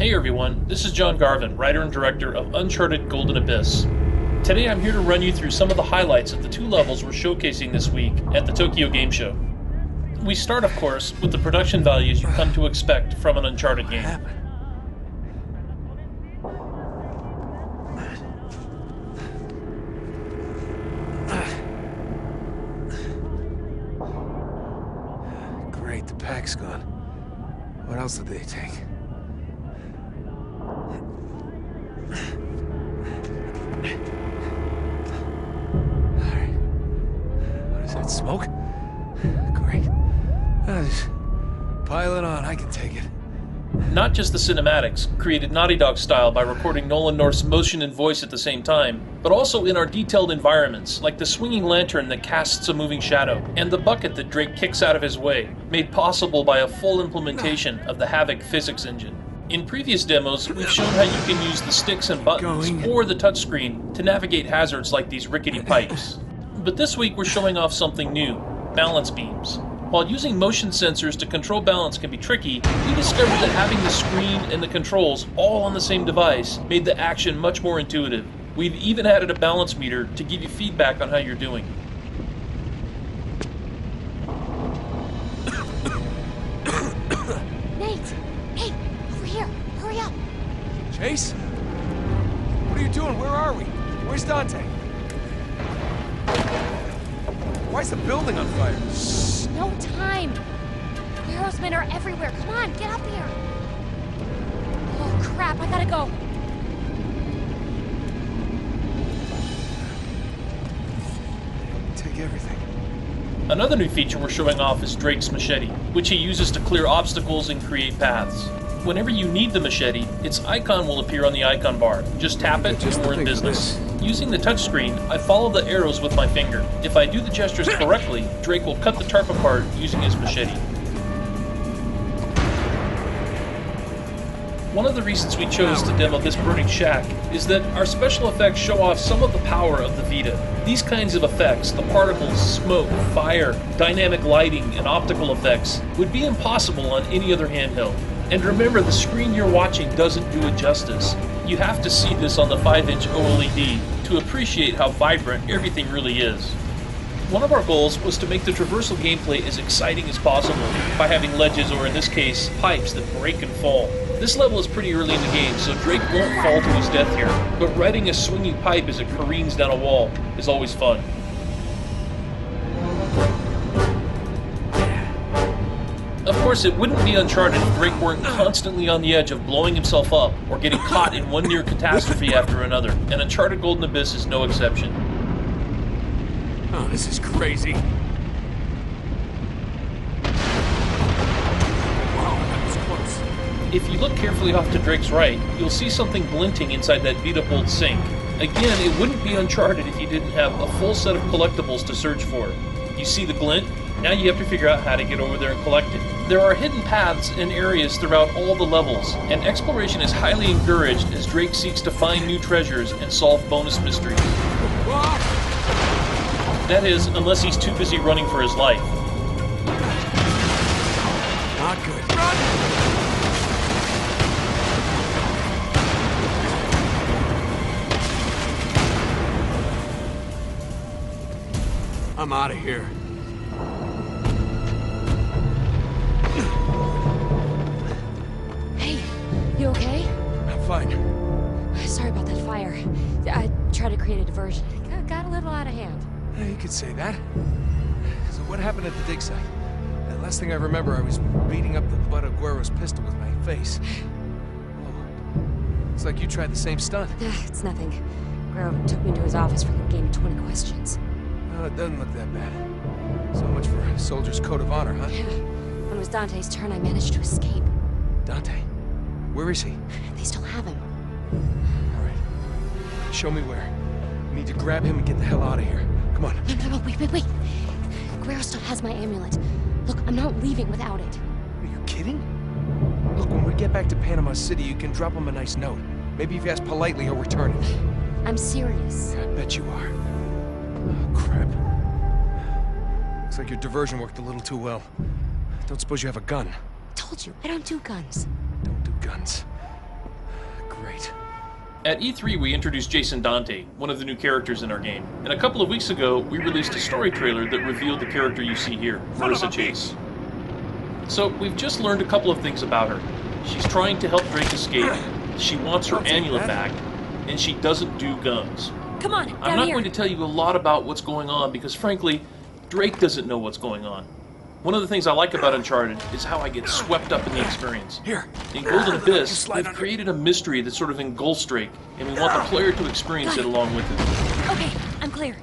Hey everyone, this is John Garvin, writer and director of Uncharted Golden Abyss. Today I'm here to run you through some of the highlights of the two levels we're showcasing this week at the Tokyo Game Show. We start, of course, with the production values you've come to expect from an Uncharted game. Great, the pack's gone. What else did they take? That smoke? Great. Just pile it on, I can take it. Not just the cinematics, created Naughty Dog style by recording Nolan North's motion and voice at the same time, but also in our detailed environments, like the swinging lantern that casts a moving shadow, and the bucket that Drake kicks out of his way, made possible by a full implementation of the Havoc physics engine. In previous demos, we've shown how you can use the sticks and buttons or the touchscreen to navigate hazards like these rickety pipes. But this week we're showing off something new, balance beams. While using motion sensors to control balance can be tricky, we discovered that having the screen and the controls all on the same device made the action much more intuitive. We've even added a balance meter to give you feedback on how you're doing. Nate! Hey, over here! Hurry up! Chase? What are you doing? Where are we? Where's Dante? Why is the building on fire? Shh! No time! Aerosmen are everywhere. Come on, get up here! Oh crap, I gotta go! Take everything. Another new feature we're showing off is Drake's machete, which he uses to clear obstacles and create paths. Whenever you need the machete, its icon will appear on the icon bar. Just tap it and we're in business. Using the touchscreen, I follow the arrows with my finger. If I do the gestures correctly, Drake will cut the tarp apart using his machete. One of the reasons we chose to demo this burning shack is that our special effects show off some of the power of the Vita. These kinds of effects, the particles, smoke, fire, dynamic lighting, and optical effects, would be impossible on any other handheld. And remember, the screen you're watching doesn't do it justice. You have to see this on the 5-inch OLED to appreciate how vibrant everything really is. One of our goals was to make the traversal gameplay as exciting as possible by having ledges, or in this case, pipes that break and fall. This level is pretty early in the game, so Drake won't fall to his death here, but riding a swinging pipe as it careens down a wall is always fun. Of course, it wouldn't be Uncharted if Drake weren't constantly on the edge of blowing himself up or getting caught in one near catastrophe after another, and Uncharted Golden Abyss is no exception. Oh, this is crazy. Wow, that was close. If you look carefully off to Drake's right, you'll see something glinting inside that Vita-pulled sink. Again, it wouldn't be Uncharted if you didn't have a full set of collectibles to search for. You see the glint? Now you have to figure out how to get over there and collect it. There are hidden paths and areas throughout all the levels, and exploration is highly encouraged as Drake seeks to find new treasures and solve bonus mysteries. That is, unless he's too busy running for his life. Not good. Run! I'm out of here. Hey, you okay? I'm fine. Sorry about that fire. I tried to create a diversion. It got a little out of hand. Yeah, you could say that. So what happened at the dig site? The last thing I remember, I was beating up the butt of Guerro's pistol with my face. Whoa. It's like you tried the same stunt. It's nothing. Guerro took me to his office for the game 20 questions. Oh, it doesn't look that bad. So much for a soldier's code of honor, huh? Yeah. When it was Dante's turn, I managed to escape. Dante? Where is he? They still have him. All right. Show me where. We need to grab him and get the hell out of here. Come on. No, wait. Guerrero still has my amulet. Look, I'm not leaving without it. Are you kidding? Look, when we get back to Panama City, you can drop him a nice note. Maybe if you ask politely, he'll return it. I'm serious. I bet you are. Oh, crap. Looks like your diversion worked a little too well. Don't suppose you have a gun? Told you, I don't do guns. Don't do guns. At E3, we introduced Jason Dante, one of the new characters in our game, and a couple of weeks ago, we released a story trailer that revealed the character you see here, Marissa Chase. So, we've just learned a couple of things about her. She's trying to help Drake escape, she wants her amulet back, and she doesn't do guns. Come on, down I'm not here. going to tell you a lot about what's going on because, frankly, Drake doesn't know what's going on. One of the things I like about Uncharted is how I get swept up in the experience. Here. In Golden Abyss, we've created a mystery that sort of engulfs Drake, and we want the player to experience it along with it. Okay, I'm clear.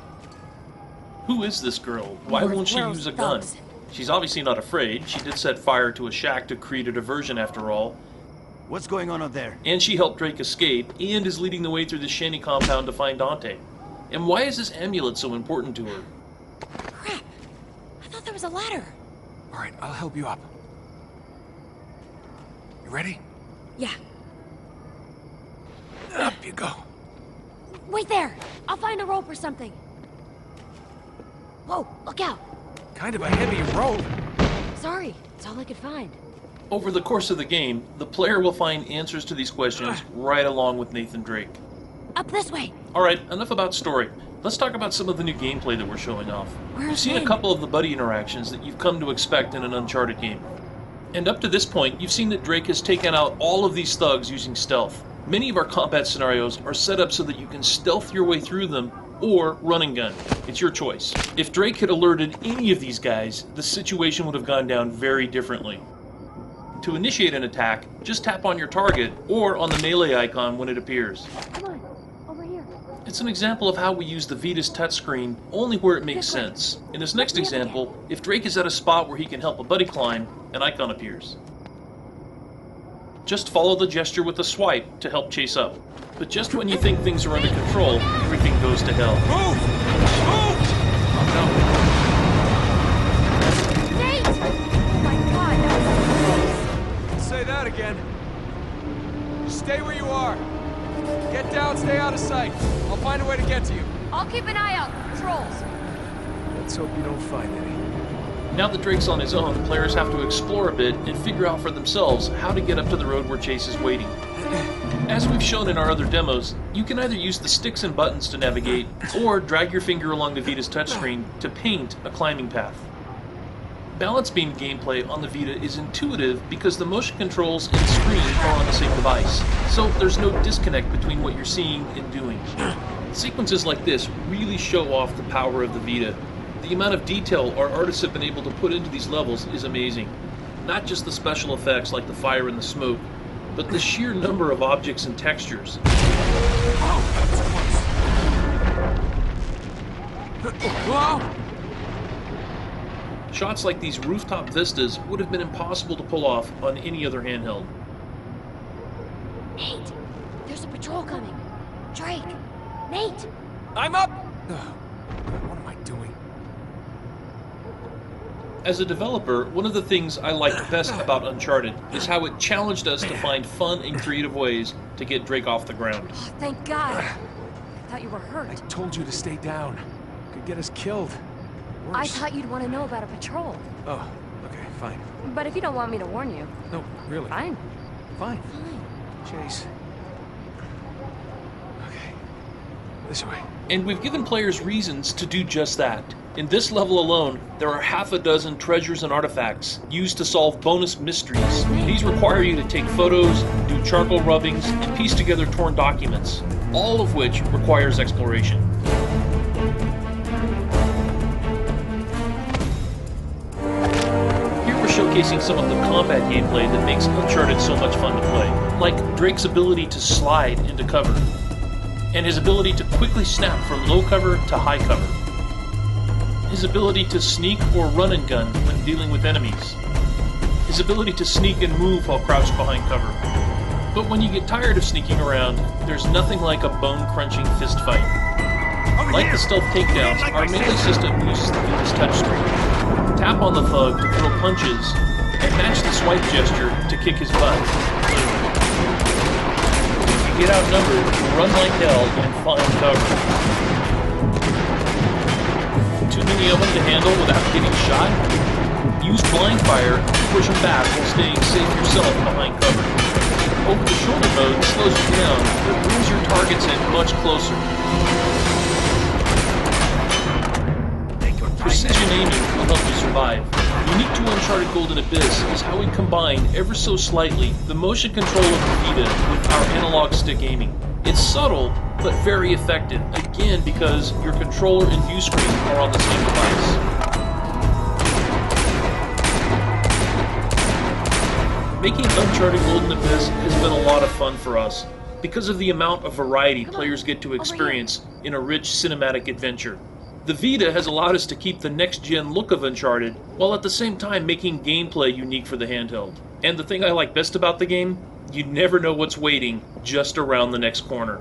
Who is this girl? Why won't she use a gun? She's obviously not afraid. She did set fire to a shack to create a diversion after all. What's going on up there? And she helped Drake escape, and is leading the way through the shanty compound to find Dante. And why is this amulet so important to her? Crap. I thought there was a ladder. All right, I'll help you up. You ready? Yeah. Up you go. Wait there. I'll find a rope or something. Whoa, look out. Kind of a heavy rope. Sorry, it's all I could find. Over the course of the game, the player will find answers to these questions right along with Nathan Drake. Up this way. Alright, enough about story. Let's talk about some of the new gameplay that we're showing off. You've seen a couple of the buddy interactions that you've come to expect in an Uncharted game. And up to this point, you've seen that Drake has taken out all of these thugs using stealth. Many of our combat scenarios are set up so that you can stealth your way through them or run and gun. It's your choice. If Drake had alerted any of these guys, the situation would have gone down very differently. To initiate an attack, just tap on your target or on the melee icon when it appears. Come on, over here. It's an example of how we use the Vita's touchscreen only where it makes sense. In this next example, if Drake is at a spot where he can help a buddy climb, an icon appears. Just follow the gesture with a swipe to help chase up. But just when you think things are under control, everything goes to hell. Move! Move! Oh, Nate! Oh my god, that was no. Say that again. Stay where you are. Get down, stay out of sight. I'll find a way to get to you. I'll keep an eye out for patrols. Let's hope you don't find any. Now that Drake's on his own, players have to explore a bit and figure out for themselves how to get up to the road where Chase is waiting. As we've shown in our other demos, you can either use the sticks and buttons to navigate, or drag your finger along the Vita's touchscreen to paint a climbing path. Balance beam gameplay on the Vita is intuitive because the motion controls and screen are on the same device, so there's no disconnect between what you're seeing and doing. Sequences like this really show off the power of the Vita. The amount of detail our artists have been able to put into these levels is amazing. Not just the special effects like the fire and the smoke, but the sheer number of objects and textures. Whoa! Shots like these rooftop vistas would have been impossible to pull off on any other handheld. Nate, there's a patrol coming. Drake, Nate! I'm up! What am I doing? As a developer, one of the things I liked best about Uncharted is how it challenged us to find fun and creative ways to get Drake off the ground. Oh, thank God. I thought you were hurt. I told you to stay down. Could get us killed. Worse. I thought you'd want to know about a patrol. Oh, okay, fine. But if you don't want me to warn you, No, really. fine. Fine. Fine. Chase. Okay. This way. And we've given players reasons to do just that. In this level alone, there are half a dozen treasures and artifacts used to solve bonus mysteries. These require you to take photos, do charcoal rubbings, and piece together torn documents, all of which requires exploration. Here we're showcasing some of the combat gameplay that makes Uncharted so much fun to play, like Drake's ability to slide into cover, and his ability to quickly snap from low cover to high cover. His ability to sneak or run and gun when dealing with enemies. His ability to sneak and move while crouched behind cover. But when you get tired of sneaking around, there's nothing like a bone-crunching fist fight. Like the stealth takedowns, our melee system uses the Vita's touchscreen. Tap on the thug to throw punches, and match the swipe gesture to kick his butt. If you get outnumbered, run like hell and find cover. Too many of them to handle without getting shot? Use blind fire to push them back while staying safe yourself behind cover. Over the shoulder mode slows you down, but brings your targets in much closer. Precision aiming will help you survive. Unique to Uncharted Golden Abyss is how we combine, ever so slightly, the motion control of the Vita with our analog stick aiming. It's subtle, but very effective, again because your controller and view screen are on the same device. Making Uncharted Golden Abyss has been a lot of fun for us, because of the amount of variety players get to experience in a rich cinematic adventure. The Vita has allowed us to keep the next-gen look of Uncharted, while at the same time making gameplay unique for the handheld. And the thing I like best about the game? You never know what's waiting just around the next corner.